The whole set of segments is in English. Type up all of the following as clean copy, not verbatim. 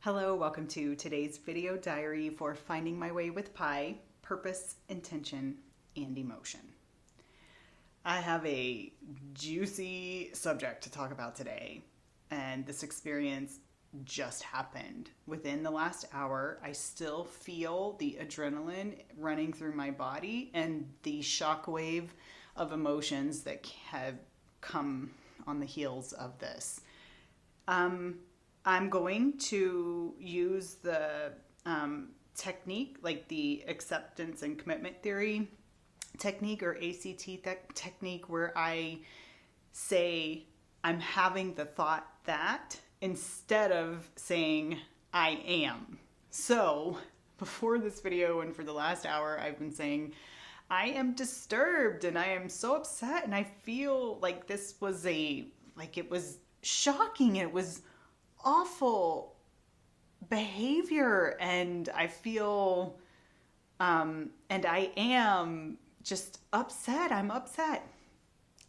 Hello, welcome to today's video diary for Finding My Way with Pi, Purpose, Intention, and Emotion. I have a juicy subject to talk about today, and this experience just happened. Within the last hour, I still feel the adrenaline running through my body and the shockwave of emotions that have come on the heels of this. I'm going to use the technique, like the acceptance and commitment theory technique or ACT technique, where I say I'm having the thought that instead of saying I am. So before this video and for the last hour, I've been saying I am disturbed and I am so upset and I feel like this was it was shocking. It was awful behavior and I feel and I am just upset. I'm upset.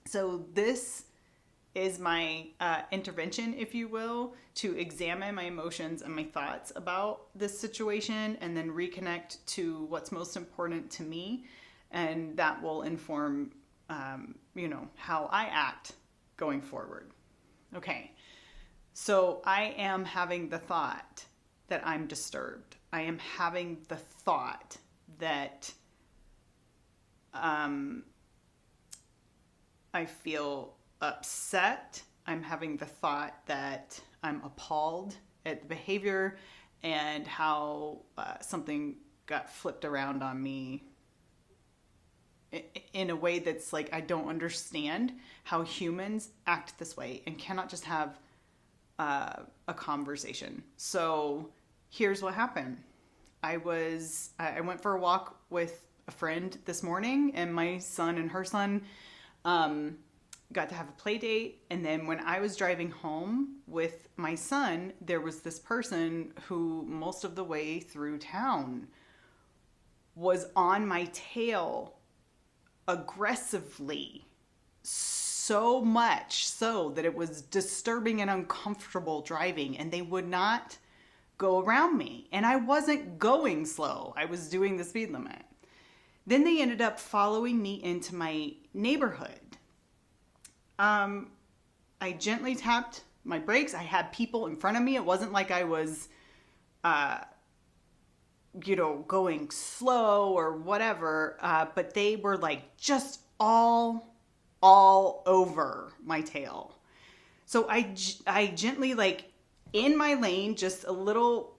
So this is my intervention, if you will, to examine my emotions and my thoughts about this situation and then reconnect to what's most important to me, and that will inform how I act going forward. Okay. So I am having the thought that I'm disturbed. I am having the thought that I feel upset. I'm having the thought that I'm appalled at the behavior and how something got flipped around on me in a way that's like, I don't understand how humans act this way and cannot just have a conversation. So here's what happened. I went for a walk with a friend this morning, and my son and her son got to have a play date. And then when I was driving home with my son, there was this person who most of the way through town was on my tail aggressively, so much so that it was disturbing and uncomfortable driving, and they would not go around me. And I wasn't going slow. I was doing the speed limit. Then they ended up following me into my neighborhood. I gently tapped my brakes. I had people in front of me. It wasn't like I was, going slow or whatever. But they were like just all over my tail. So I gently, like in my lane, just a little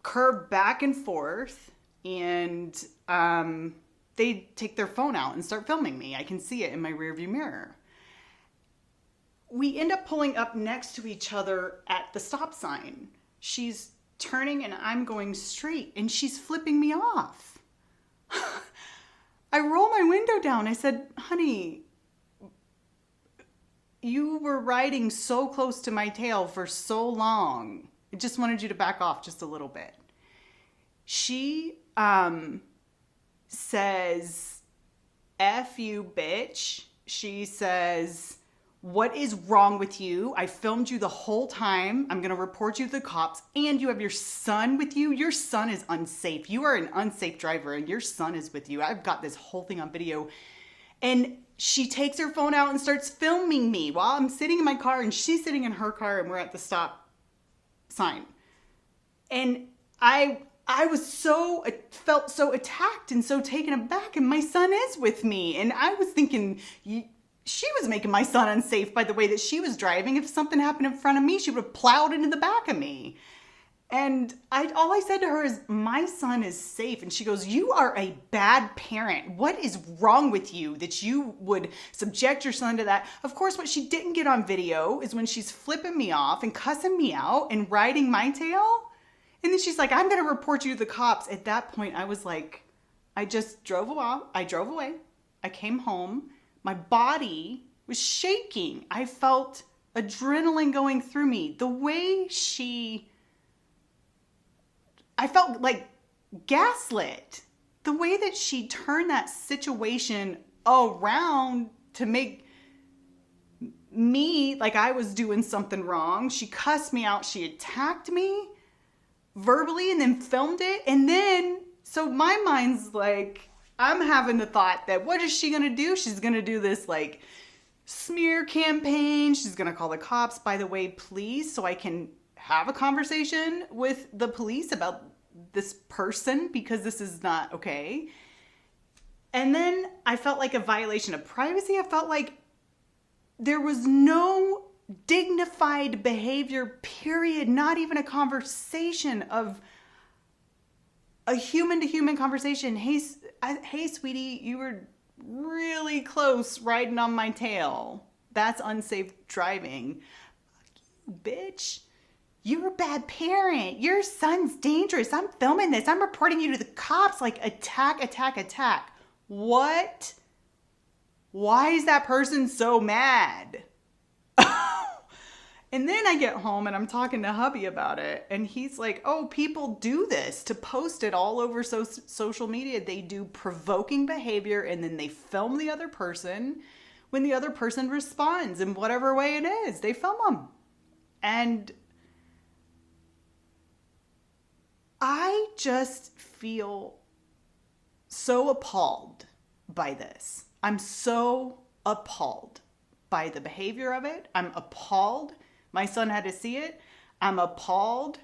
curve back and forth, and they take their phone out and start filming me. I can see it in my rearview mirror. We end up pulling up next to each other at the stop sign. She's turning and I'm going straight, and she's flipping me off. I roll my window down. I said, honey, you were riding so close to my tail for so long. I just wanted you to back off just a little bit. She says, F you, bitch. She says, what is wrong with you? I filmed you the whole time. I'm going to report you to the cops, and you have your son with you. Your son is unsafe. You are an unsafe driver, and your son is with you. I've got this whole thing on video. And she takes her phone out and starts filming me while I'm sitting in my car, and she's sitting in her car, and we're at the stop sign. And I felt so attacked and so taken aback, and my son is with me. And I was thinking, she was making my son unsafe by the way that she was driving. If something happened in front of me, she would have plowed into the back of me. And all I said to her is, my son is safe. And she goes, you are a bad parent. What is wrong with you that you would subject your son to that? Of course, what she didn't get on video is when she's flipping me off and cussing me out and riding my tail. And then she's like, I'm going to report you to the cops. At that point, I was like, I just drove off. I drove away. I came home. My body was shaking. I felt adrenaline going through me. The way I felt like gaslit. The way that she turned that situation around to make me like I was doing something wrong. She cussed me out. She attacked me. verbally and then filmed it. And then, so my mind's like, I'm having the thought that what is she gonna do? She's gonna do this like smear campaign. She's gonna call the cops. By the way, please, so I can have a conversation with the police about this person because this is not okay. And then I felt like a violation of privacy. I felt like there was no dignified behavior, period. Not even a conversation of a human to human conversation. Hey, sweetie, you were really close riding on my tail. That's unsafe driving. Bitch, you're a bad parent. Your son's dangerous. I'm filming this. I'm reporting you to the cops. Like, attack, attack, attack. What? Why is that person so mad? And then I get home and I'm talking to hubby about it. And he's like, oh, people do this to post it all over social media. They do provoking behavior and then they film the other person. When the other person responds in whatever way it is, they film them. And I just feel so appalled by this. I'm so appalled by the behavior of it. I'm appalled. My son had to see it. I'm appalled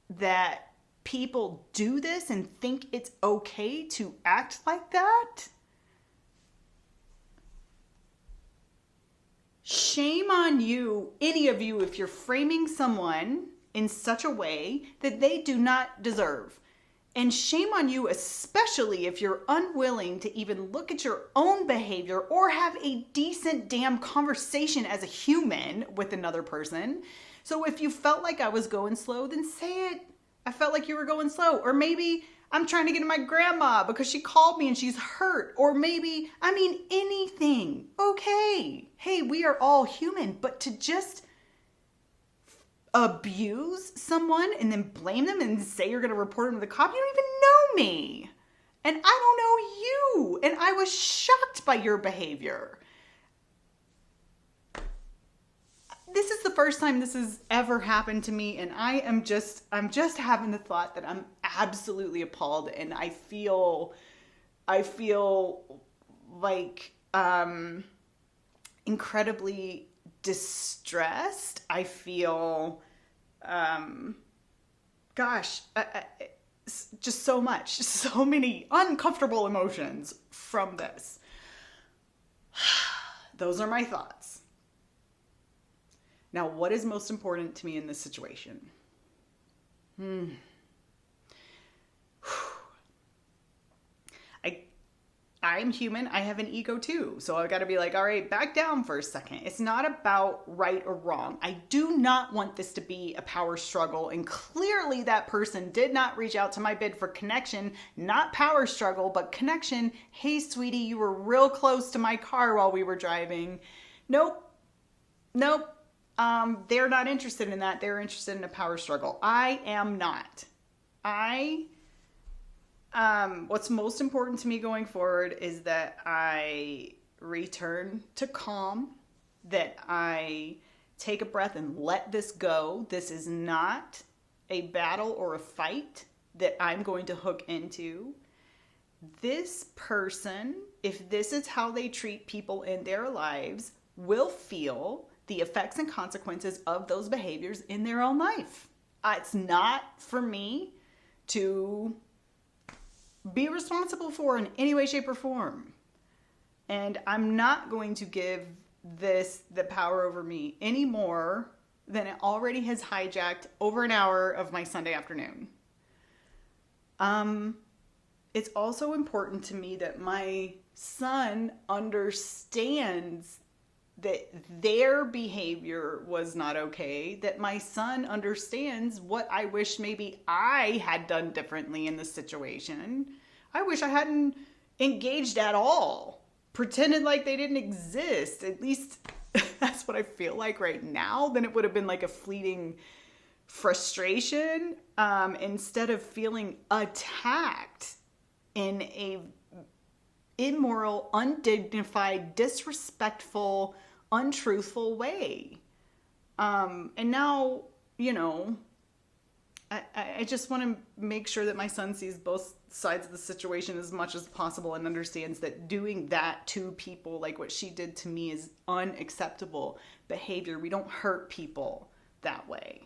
that people do this and think it's okay to act like that. Shame on you, any of you, if you're framing someone in such a way that they do not deserve. And shame on you, especially if you're unwilling to even look at your own behavior or have a decent damn conversation as a human with another person. So if you felt like I was going slow, then say it. I felt like you were going slow. Or maybe I'm trying to get to my grandma because she called me and she's hurt. Or maybe, anything. Okay. Hey, we are all human. But to just abuse someone and then blame them and say you're going to report them to the cop, you don't even know me. And I don't know you. And I was shocked by your behavior. This is the first time this has ever happened to me, and I'm just having the thought that I'm absolutely appalled, and I feel like incredibly distressed. I feel just so much, so many uncomfortable emotions from this. Those are my thoughts. Now, what is most important to me in this situation? I'm human. I have an ego too. So I've got to be like, all right, back down for a second. It's not about right or wrong. I do not want this to be a power struggle. And clearly that person did not reach out to my bid for connection, not power struggle, but connection. Hey, sweetie, you were real close to my car while we were driving. Nope. They're not interested in that. They're interested in a power struggle. I am not. What's most important to me going forward is that I return to calm, that I take a breath and let this go. This is not a battle or a fight that I'm going to hook into. This person, if this is how they treat people in their lives, will feel the effects and consequences of those behaviors in their own life. It's not for me to be responsible for in any way, shape, or form. And I'm not going to give this the power over me any more than it already has hijacked over an hour of my Sunday afternoon. It's also important to me that my son understands that their behavior was not okay, that my son understands what I wish maybe I had done differently in this situation. I wish I hadn't engaged at all, pretended like they didn't exist. At least that's what I feel like right now. Then it would have been like a fleeting frustration, instead of feeling attacked in a immoral, undignified, disrespectful, untruthful way. And now, I just want to make sure that my son sees both sides of the situation as much as possible and understands that doing that to people like what she did to me is unacceptable behavior. We don't hurt people that way.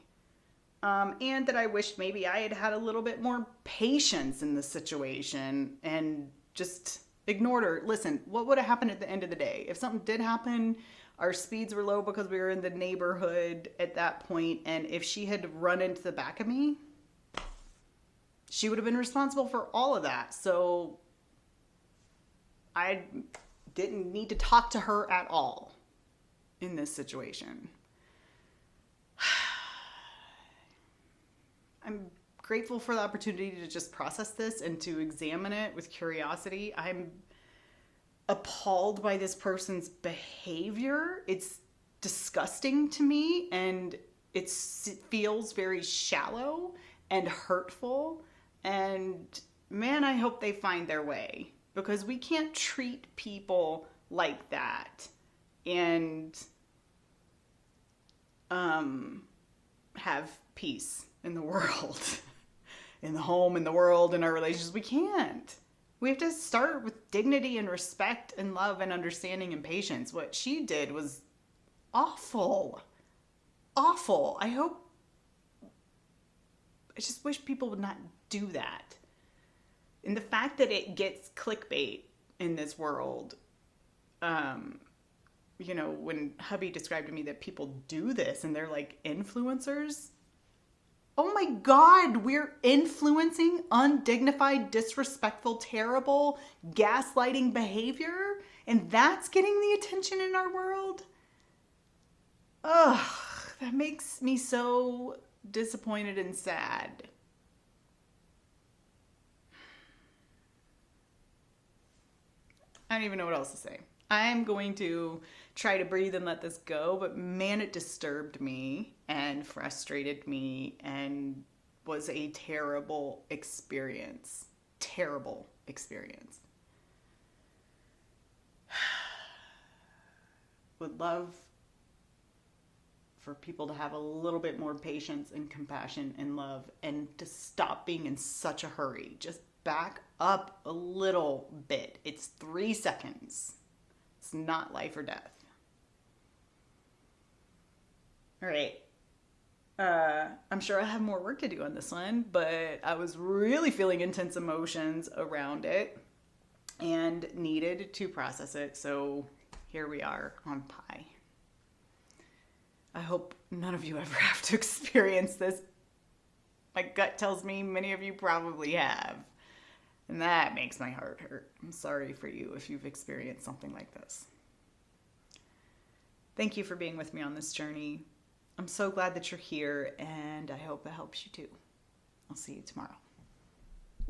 And that I wish maybe I had had a little bit more patience in this situation and just ignored her. Listen, what would have happened at the end of the day? If something did happen, our speeds were low because we were in the neighborhood at that point, and if she had run into the back of me, she would have been responsible for all of that. So I didn't need to talk to her at all in this situation. I'm grateful for the opportunity to just process this and to examine it with curiosity. I'm appalled by this person's behavior. It's disgusting to me, and it feels very shallow and hurtful. And man, I hope they find their way, because we can't treat people like that and have peace in the world, in the home, in the world, in our relationships. We can't. We have to start with dignity and respect and love and understanding and patience. What she did was awful. Awful. I just wish people would not do that. And the fact that it gets clickbait in this world, you know, when hubby described to me that people do this and they're like influencers, oh my God, we're influencing undignified, disrespectful, terrible, gaslighting behavior, and that's getting the attention in our world? Ugh, that makes me so disappointed and sad. I don't even know what else to say. I'm going to try to breathe and let this go, but man, it disturbed me and frustrated me and was a terrible experience. Terrible experience. Would love for people to have a little bit more patience and compassion and love, and to stop being in such a hurry. Just back up a little bit. It's 3 seconds. It's not life or death. All right. I'm sure I have more work to do on this one, but I was really feeling intense emotions around it and needed to process it. So here we are on Pi. I hope none of you ever have to experience this. My gut tells me many of you probably have. And that makes my heart hurt. I'm sorry for you if you've experienced something like this. Thank you for being with me on this journey. I'm so glad that you're here, and I hope it helps you too. I'll see you tomorrow.